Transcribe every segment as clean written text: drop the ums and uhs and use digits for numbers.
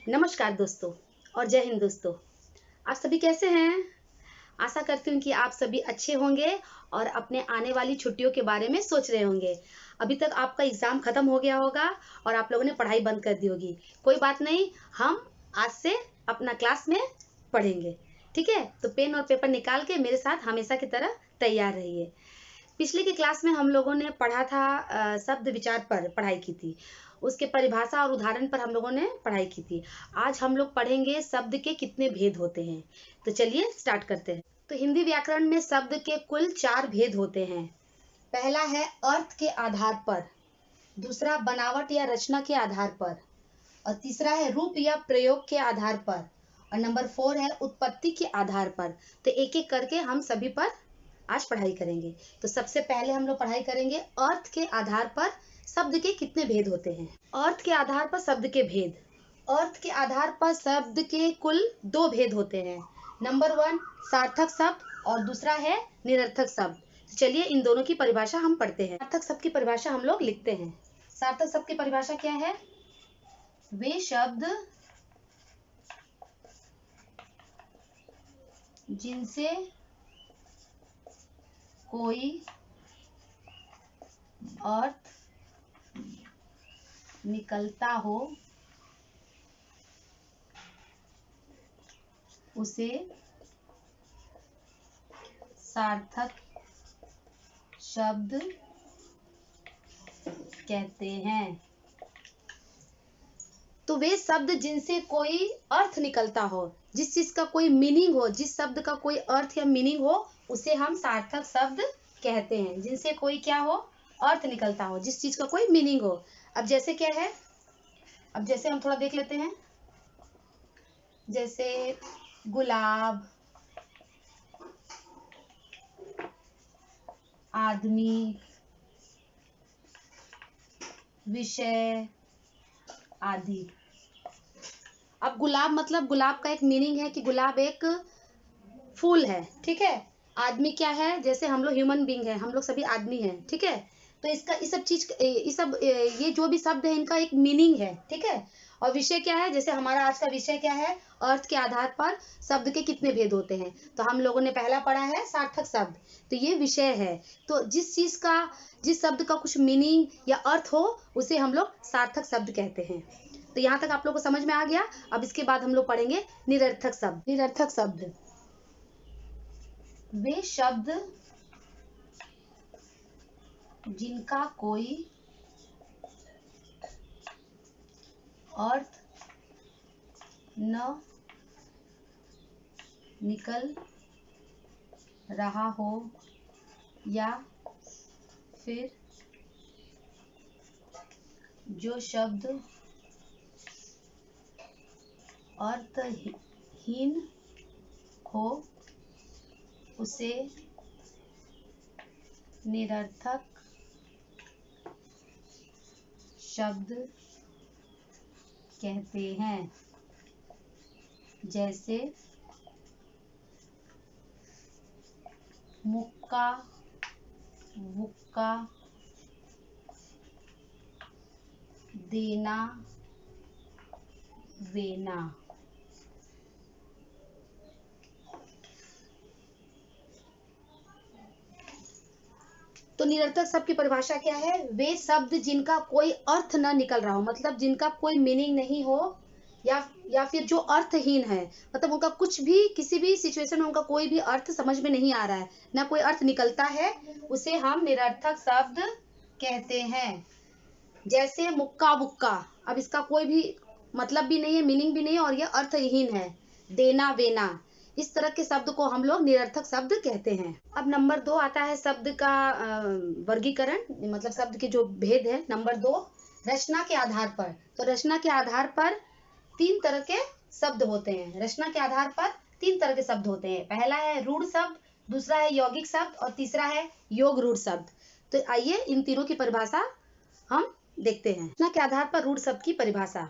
नमस्कार दोस्तों और जय हिंद दोस्तों। आप सभी कैसे हैं? आशा करती हूँ कि आप सभी अच्छे होंगे और अपने आने वाली छुट्टियों के बारे में सोच रहे होंगे। अभी तक आपका एग्ज़ाम खत्म हो गया होगा और आप लोगों ने पढ़ाई बंद कर दी होगी। कोई बात नहीं, हम आज से अपना क्लास में पढ़ेंगे, ठीक है? तो पेन और पेपर निकाल के मेरे साथ हमेशा की तरह तैयार रहिए। पिछले की क्लास में हम लोगों ने पढ़ा था शब्द विचार पर पढ़ाई की थी। उसके परिभाषा और उदाहरण पर हम लोगों ने पढ़ाई की थी। आज हम लोग पढ़ेंगे शब्द के कितने भेद होते हैं। तो चलिए स्टार्ट करते हैं। तो हिंदी व्याकरण में शब्द के कुल 4 भेद होते हैं। पहला है अर्थ के आधार पर, दूसरा बनावट या रचना के आधार पर, और तीसरा है रूप या प्रयोग के आधार पर, और नंबर 4 है उत्पत्ति के आधार पर। तो एक एक करके हम सभी पर आज पढ़ाई करेंगे। तो सबसे पहले हम लोग पढ़ाई करेंगे अर्थ के आधार पर शब्द के कितने भेद होते हैं। अर्थ के आधार पर शब्द के भेद। अर्थ के आधार पर शब्द के कुल 2 भेद होते हैं। नंबर 1 सार्थक शब्द और दूसरा है निरर्थक शब्द। चलिए इन दोनों की परिभाषा हम पढ़ते हैं। सार्थक शब्द की परिभाषा हम लोग लिखते हैं। सार्थक शब्द की परिभाषा क्या है? वे शब्द जिनसे कोई अर्थ निकलता हो उसे सार्थक शब्द कहते हैं। तो वे शब्द जिनसे कोई अर्थ निकलता हो, जिस चीज का कोई मीनिंग हो, जिस शब्द का कोई अर्थ या मीनिंग हो, उसे हम सार्थक शब्द कहते हैं। जिनसे कोई क्या हो? अर्थ निकलता हो, जिस चीज का कोई मीनिंग हो। अब जैसे क्या है? अब जैसे हम थोड़ा देख लेते हैं। जैसे गुलाब, आदमी, विषय आदि। अब गुलाब मतलब गुलाब का एक मीनिंग है कि गुलाब एक फूल है, ठीक है? आदमी क्या है? जैसे हम लोग ह्यूमन बीइंग है, हम लोग सभी आदमी हैं, ठीक है? तो इसका ये जो भी शब्द है इनका एक मीनिंग है, ठीक है? और विषय क्या है? जैसे हमारा आज का विषय क्या है? अर्थ के आधार पर शब्द के कितने भेद होते हैं। तो हम लोगों ने पहला पढ़ा है सार्थक शब्द, तो ये विषय है। तो जिस शब्द का कुछ मीनिंग या अर्थ हो उसे हम लोग सार्थक शब्द कहते हैं। तो यहाँ तक आप लोगों को समझ में आ गया। अब इसके बाद हम लोग पढ़ेंगे निरर्थक शब्द। निरर्थक शब्द वे शब्द जिनका कोई अर्थ न निकल रहा हो या फिर जो शब्द अर्थहीन हो उसे निरर्थक शब्द कहते हैं। जैसे मुक्का, वुक्का, देना, वेना। तो निरर्थक शब्द की परिभाषा क्या है? वे शब्द जिनका कोई अर्थ न निकल रहा हो, मतलब जिनका कोई मीनिंग नहीं हो, या फिर जो अर्थहीन है, मतलब उनका कुछ भी किसी भी सिचुएशन में उनका कोई भी अर्थ समझ में नहीं आ रहा है, ना कोई अर्थ निकलता है, उसे हम निरर्थक शब्द कहते हैं। जैसे मुक्का बुक्का, अब इसका कोई भी मतलब भी नहीं है, मीनिंग भी नहीं है और यह अर्थहीन है। देना वेना, इस तरह के शब्द को हम लोग निरर्थक शब्द कहते हैं। अब नंबर 2 आता है शब्द का वर्गीकरण, मतलब शब्द के जो भेद है। नंबर 2 रचना के आधार पर। तो रचना के आधार पर 3 तरह के शब्द होते हैं। रचना के आधार पर 3 तरह के शब्द होते हैं। पहला है रूढ़ शब्द, दूसरा है यौगिक शब्द और तीसरा है योग रूढ़ शब्द। तो आइए इन तीनों की परिभाषा हम देखते हैं। रचना के आधार पर रूढ़ शब्द की परिभाषा: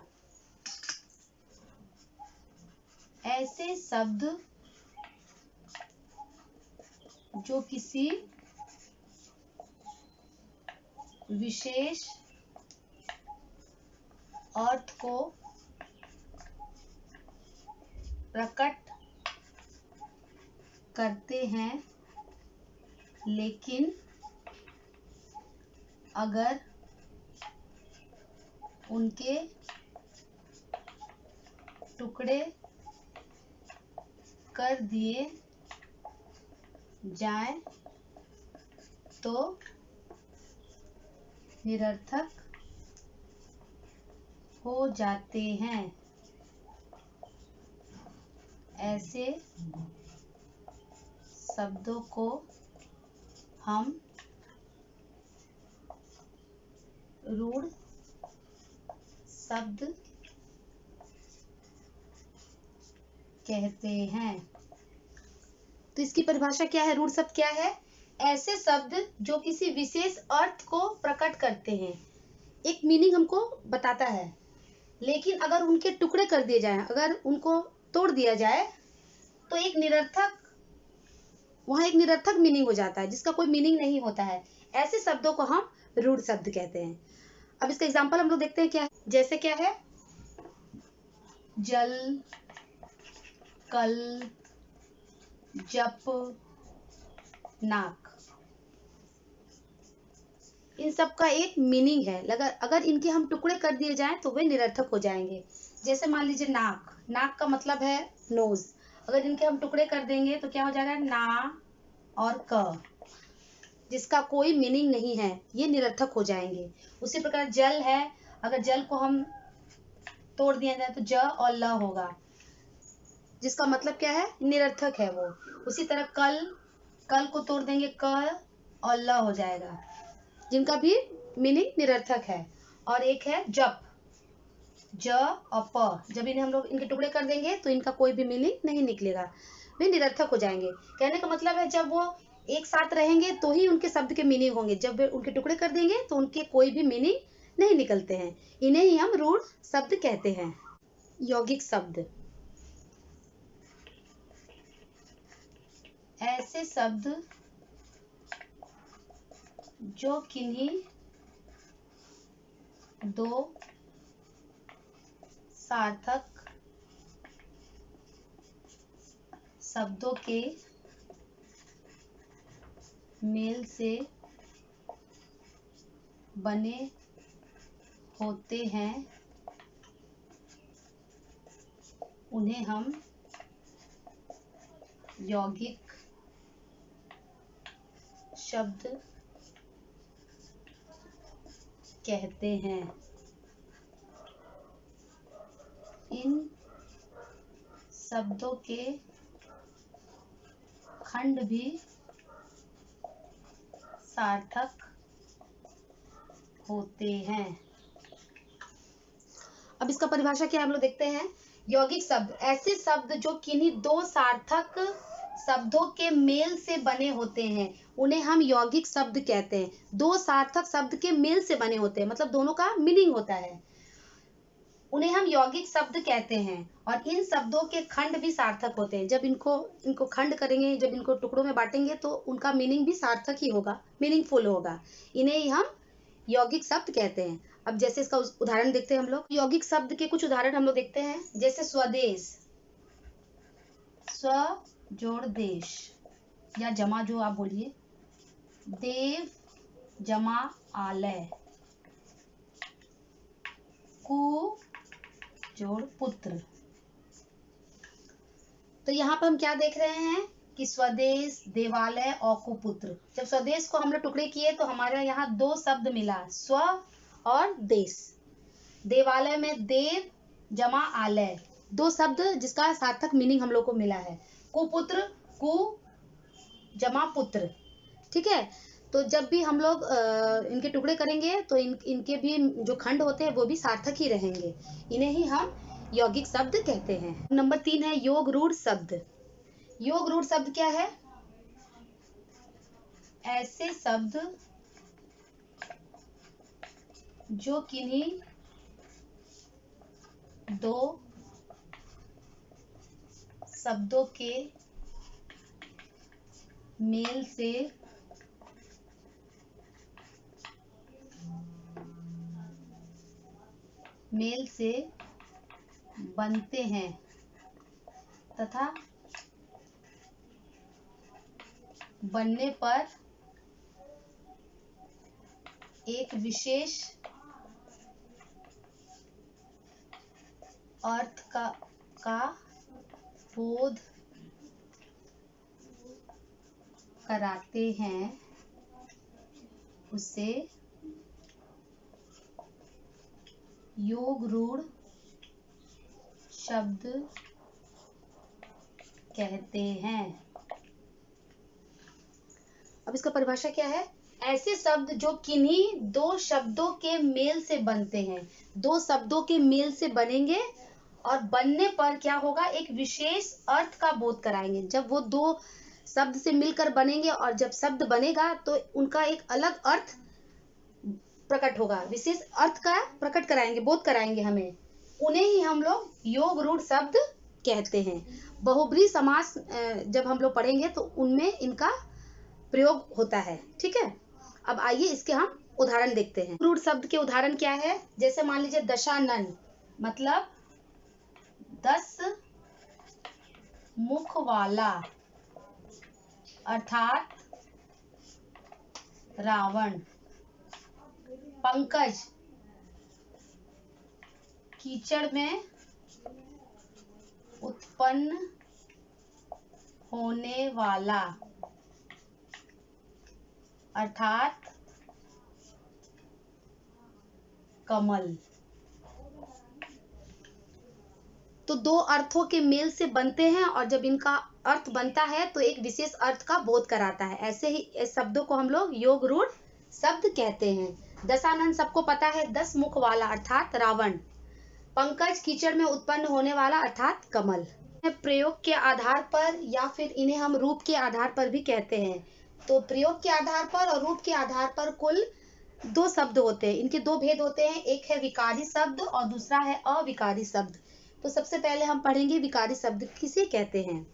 ऐसे शब्द जो किसी विशेष अर्थ को प्रकट करते हैं, लेकिन अगर उनके टुकड़े कर दिए जाएं तो निरर्थक हो जाते हैं। ऐसे शब्दों को हम रूढ़ शब्द कहते हैं। तो इसकी परिभाषा क्या है? रूढ़ शब्द क्या है? ऐसे शब्द जो किसी विशेष अर्थ को प्रकट करते हैं, एक मीनिंग हमको बताता है, लेकिन अगर उनके टुकड़े कर दिए जाएं, अगर उनको तोड़ दिया जाए तो वहां एक निरर्थक मीनिंग हो जाता है, जिसका कोई मीनिंग नहीं होता है। ऐसे शब्दों को हम रूढ़ शब्द कहते हैं। अब इसका एग्जांपल हम लोग देखते हैं क्या है। जैसे क्या है? जल, कल, जप, नाक, इन सब का एक मीनिंग है। अगर इनके हम टुकड़े कर दिए जाएं तो वे निरर्थक हो जाएंगे। जैसे मान लीजिए नाक, नाक का मतलब है नोज, अगर इनके हम टुकड़े कर देंगे तो क्या हो जाएगा? ना और क, जिसका कोई मीनिंग नहीं है, ये निरर्थक हो जाएंगे। उसी प्रकार जल है, अगर जल को हम तोड़ दिया जाए तो ज और ल होगा, जिसका मतलब क्या है? निरर्थक है वो। उसी तरह कल, कल को तोड़ देंगे क और ल हो जाएगा, जिनका भी मीनिंग निरर्थक है। और एक है जप, ज और प, जब इन्हें हम लोग इनके टुकड़े कर देंगे तो इनका कोई भी मीनिंग नहीं निकलेगा, वे निरर्थक हो जाएंगे। कहने का मतलब है जब वो एक साथ रहेंगे तो ही उनके शब्द के मीनिंग होंगे, जब वे उनके टुकड़े कर देंगे तो उनके कोई भी मीनिंग नहीं निकलते हैं। इन्हें ही हम रूढ़ शब्द कहते हैं। यौगिक शब्द, ऐसे शब्द जो किन्हीं दो सार्थक शब्दों के मेल से बने होते हैं, उन्हें हम यौगिक शब्द कहते हैं। इन शब्दों के खंड भी सार्थक होते हैं। अब इसका परिभाषा क्या है हम लोग देखते हैं। यौगिक शब्द, ऐसे शब्द जो किन्हीं दो सार्थक शब्दों के मेल से बने होते हैं, उन्हें हम यौगिक शब्द कहते हैं। दो सार्थक शब्द के मेल से बने होते हैं, मतलब दोनों का मीनिंग होता है, उन्हें हम यौगिक शब्द कहते हैं। और इन शब्दों के खंड भी सार्थक होते हैं। जब इनको खंड करेंगे, जब इनको टुकड़ों में बांटेंगे तो उनका मीनिंग भी सार्थक ही होगा, मीनिंगफुल होगा। इन्हें ही हम यौगिक शब्द कहते हैं। अब जैसे इसका उदाहरण देखते हैं हम लोग। यौगिक शब्द के कुछ उदाहरण हम लोग देखते हैं। जैसे स्वदेश, स्व जोड़ देश, या जमा जो आप बोलिए, देव जमा आलय, कु जोड़ पुत्र। तो यहाँ पर हम क्या देख रहे हैं कि स्वदेश, देवालय और कुपुत्र। जब स्वदेश को हम लोग टुकड़े किए तो हमारे यहाँ दो शब्द मिला, स्व और देश। देवालय में देव जमा आलय, दो शब्द जिसका सार्थक मीनिंग हम लोग को मिला है। कुपुत्र, कु जमा पुत्र। ठीक है, तो जब भी हम लोग इनके टुकड़े करेंगे तो इनके भी जो खंड होते हैं वो भी सार्थक ही रहेंगे। इन्हें ही हम यौगिक शब्द कहते हैं। नंबर 3 है योग रूढ़ शब्द। योग रूढ़ शब्द क्या है? ऐसे शब्द जो किन्हीं दो शब्दों के मेल से बनते हैं, तथा बनने पर एक विशेष अर्थ का बोध कराते हैं, उसे योगरूढ़ शब्द कहते हैं। अब इसका परिभाषा क्या है? ऐसे शब्द जो किन्हीं दो शब्दों के मेल से बनते हैं, दो शब्दों के मेल से बनेंगे और बनने पर क्या होगा, एक विशेष अर्थ का बोध कराएंगे। जब वो दो शब्द से मिलकर बनेंगे और जब शब्द बनेगा तो उनका एक अलग अर्थ प्रकट होगा, विशेष अर्थ का प्रकट कराएंगे, बोध कराएंगे हमें, उन्हें ही हम लोग योगरूढ़ शब्द कहते हैं। बहुब्रीहि समास जब हम लोग पढ़ेंगे तो उनमें इनका प्रयोग होता है। ठीक है, अब आइए इसके हम उदाहरण देखते हैं। रूढ़ शब्द के उदाहरण क्या है? जैसे मान लीजिए दशानन, मतलब 10 मुख वाला, अर्थात रावण। पंकज, कीचड़ में उत्पन्न होने वाला, अर्थात कमल। तो दो अर्थों के मेल से बनते हैं और जब इनका अर्थ बनता है तो एक विशेष अर्थ का बोध कराता है। ऐसे ही इस शब्दों को हम लोग योगरूढ़ शब्द कहते हैं। दशानन सबको पता है, 10 मुख वाला अर्थात रावण। पंकज, कीचड़ में उत्पन्न होने वाला अर्थात कमल। प्रयोग के आधार पर या फिर इन्हें हम रूप के आधार पर भी कहते हैं। तो प्रयोग के आधार पर और रूप के आधार पर कुल 2 शब्द होते हैं। इनके 2 भेद होते हैं, एक है विकारी शब्द और दूसरा है अविकारी शब्द। तो सबसे पहले हम पढ़ेंगे विकारी शब्द किसे कहते हैं।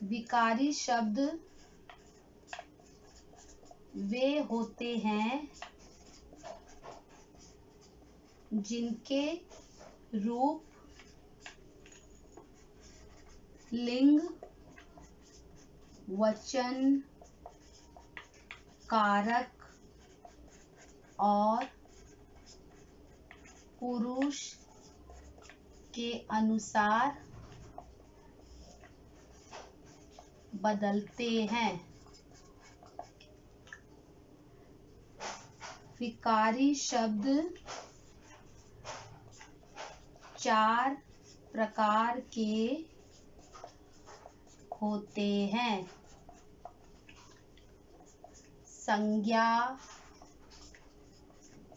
विकारी शब्द वे होते हैं जिनके रूप, लिंग, वचन, कारक और पुरुष के अनुसार बदलते हैं। विकारी शब्द 4 प्रकार के होते हैं। संज्ञा,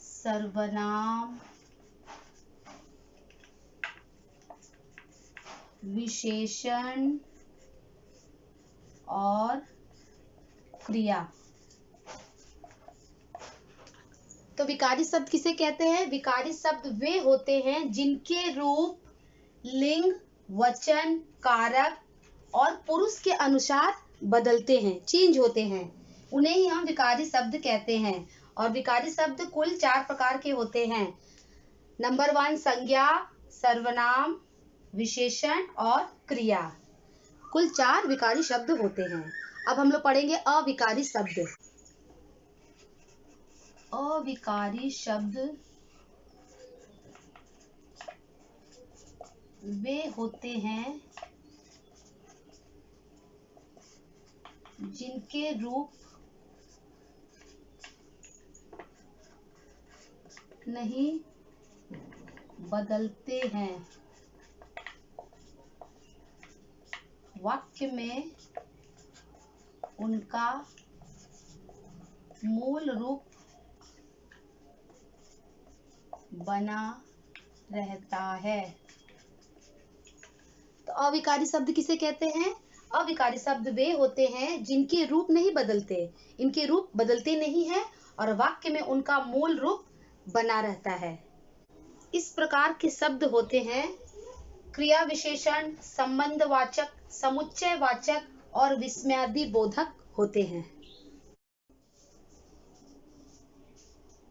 सर्वनाम, विशेषण और क्रिया। तो विकारी शब्द किसे कहते हैं? विकारी शब्द वे होते हैं जिनके रूप, लिंग, वचन, कारक और पुरुष के अनुसार बदलते हैं, चेंज होते हैं, उन्हें ही हम विकारी शब्द कहते हैं। और विकारी शब्द कुल 4 प्रकार के होते हैं। नंबर 1 संज्ञा, सर्वनाम, विशेषण और क्रिया। कुल 4 विकारी शब्द होते हैं। अब हम लोग पढ़ेंगे अविकारी शब्द। अविकारी शब्द वे होते हैं जिनके रूप नहीं बदलते हैं, वाक्य में उनका मूल रूप बना रहता है। तो अविकारी शब्द किसे कहते हैं? अविकारी शब्द वे होते हैं जिनके रूप नहीं बदलते, इनके रूप बदलते नहीं हैं और वाक्य में उनका मूल रूप बना रहता है। इस प्रकार के शब्द होते हैं क्रिया विशेषण, संबंधवाचक, समुच्चयवाचक और विस्मयादि बोधक होते हैं।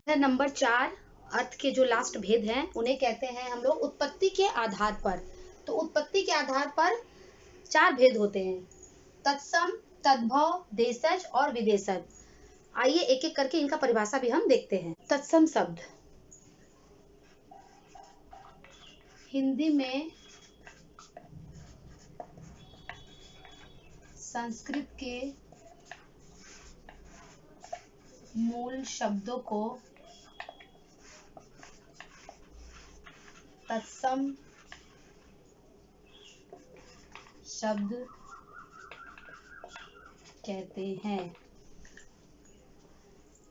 नंबर 4 अर्थ के जो लास्ट भेद हैं उन्हें कहते हैं हम लोग उत्पत्ति के आधार पर। तो उत्पत्ति के आधार पर 4 भेद होते हैं, तत्सम, तद्भव, देशज और विदेशज। आइए एक एक करके इनका परिभाषा भी हम देखते हैं। तत्सम शब्द हिंदी में संस्कृत के मूल शब्दों को तत्सम शब्द कहते हैं।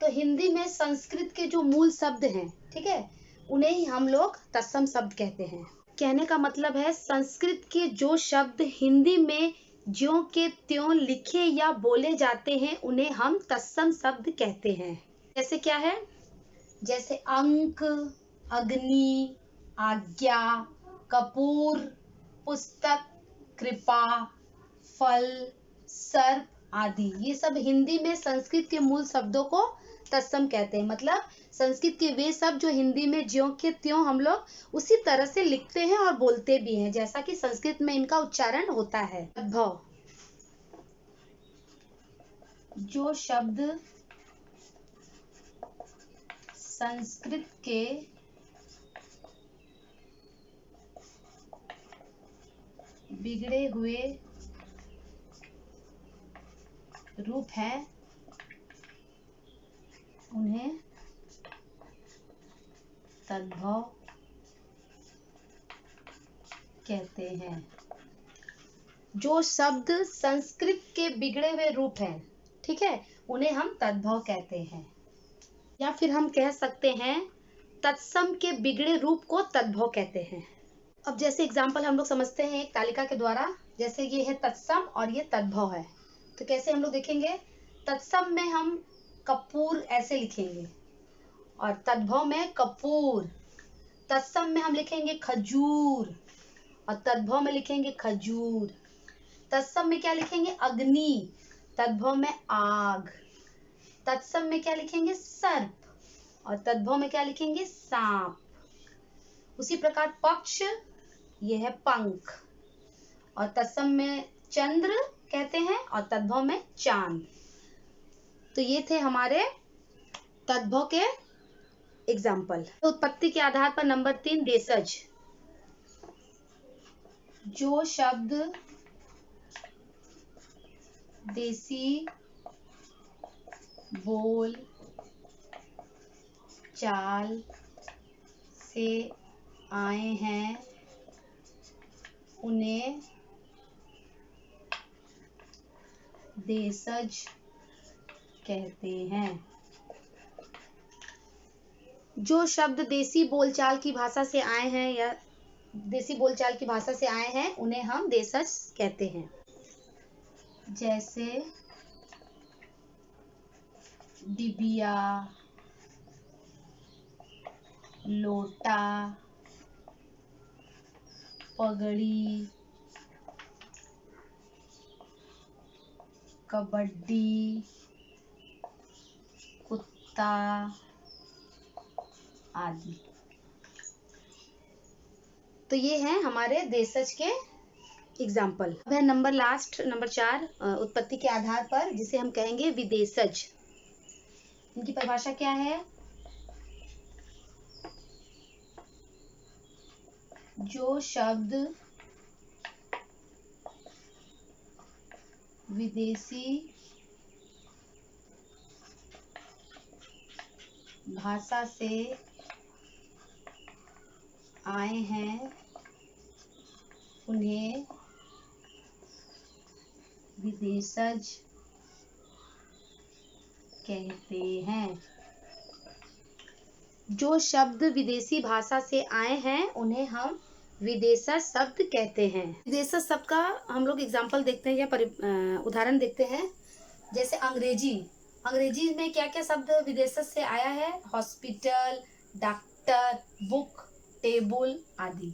तो हिंदी में संस्कृत के जो मूल शब्द हैं, ठीक है, उन्हें ही हम लोग तत्सम शब्द कहते हैं। कहने का मतलब है संस्कृत के जो शब्द हिंदी में ज्यों के त्यों लिखे या बोले जाते हैं उन्हें हम तत्सम शब्द कहते हैं। जैसे क्या है? जैसे अंक, अग्नि, आज्ञा, कपूर, पुस्तक, कृपा, फल, सर्प आदि, ये सब हिंदी में संस्कृत के मूल शब्दों को तत्सम कहते हैं। मतलब संस्कृत के वे शब्द जो हिंदी में ज्यों के त्यों हम लोग उसी तरह से लिखते हैं और बोलते भी हैं जैसा कि संस्कृत में इनका उच्चारण होता है। तद्भव, जो शब्द संस्कृत के बिगड़े हुए रूप हैं उन्हें तद्भव कहते हैं। जो शब्द संस्कृत के बिगड़े हुए रूप हैं, ठीक है, उन्हें हम तद्भव कहते हैं। या फिर हम कह सकते हैं तत्सम के बिगड़े रूप को तद्भव कहते हैं। अब जैसे एग्जाम्पल हम लोग समझते हैं एक तालिका के द्वारा। जैसे ये है तत्सम और ये तद्भव है, तो कैसे हम लोग देखेंगे? तत्सम में हम कपूर ऐसे लिखेंगे और तद्भव में कपूर। तत्सम में हम लिखेंगे खजूर और तद्भव में लिखेंगे खजूर। तत्सम में क्या लिखेंगे? अग्नि, तद्भव में आग। तत्सम में क्या लिखेंगे? सर्प और तद्भव में क्या लिखेंगे? सांप। उसी प्रकार पक्ष, ये है पंख और तत्सम में चंद्र कहते हैं और तद्भव में चांद। तो ये थे हमारे तद्भव के एग्जाम्पल। तो उत्पत्ति के आधार पर नंबर 3 देशज, जो शब्द देसी बोल चाल से आए हैं उन्हें देशज कहते हैं। जो शब्द देसी बोलचाल की भाषा से आए हैं या देसी बोलचाल की भाषा से आए हैं उन्हें हम देशज कहते हैं। जैसे डिबिया, लोटा, पगड़ी, कबड्डी, कुत्ता आदि। तो ये हैं हमारे देशज के एग्जाम्पल। अब है नंबर 4 उत्पत्ति के आधार पर, जिसे हम कहेंगे विदेशज। इनकी परिभाषा क्या है? जो शब्द विदेशी भाषा से आए हैं उन्हें विदेशज कहते हैं। जो शब्द विदेशी भाषा से आए हैं उन्हें हम विदेशज शब्द कहते हैं। विदेशज शब्द का हम लोग एग्जाम्पल देखते हैं या उदाहरण देखते हैं। जैसे अंग्रेजी में क्या क्या शब्द विदेशज से आया है? हॉस्पिटल, डॉक्टर, बुक, टेबल आदि।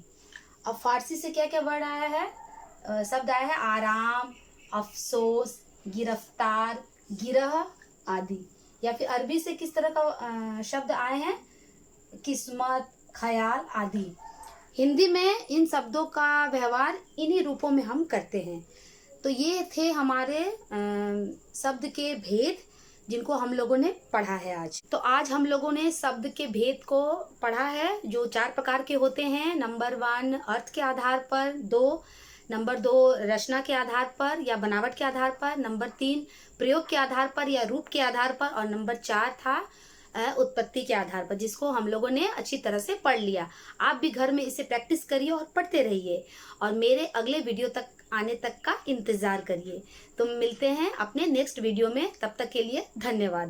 अब फारसी से क्या क्या वर्ड आया है? शब्द आया है आराम, अफसोस, गिरफ्तार, गिरह आदि। या फिर अरबी से किस तरह का शब्द आए हैं? किस्मत, ख्याल आदि। हिंदी में इन शब्दों का व्यवहार इन्हीं रूपों में हम करते हैं। तो ये थे हमारे शब्द के भेद, जिनको हम लोगों ने पढ़ा है आज। तो आज हम लोगों ने शब्द के भेद को पढ़ा है, जो 4 प्रकार के होते हैं। नंबर 1 अर्थ के आधार पर, नंबर 2 रचना के आधार पर या बनावट के आधार पर, नंबर 3 प्रयोग के आधार पर या रूप के आधार पर, और नंबर 4 था उत्पत्ति के आधार पर, जिसको हम लोगों ने अच्छी तरह से पढ़ लिया। आप भी घर में इसे प्रैक्टिस करिए और पढ़ते रहिए, और मेरे अगले वीडियो तक आने तक का इंतजार करिए। तो मिलते हैं अपने नेक्स्ट वीडियो में, तब तक के लिए धन्यवाद।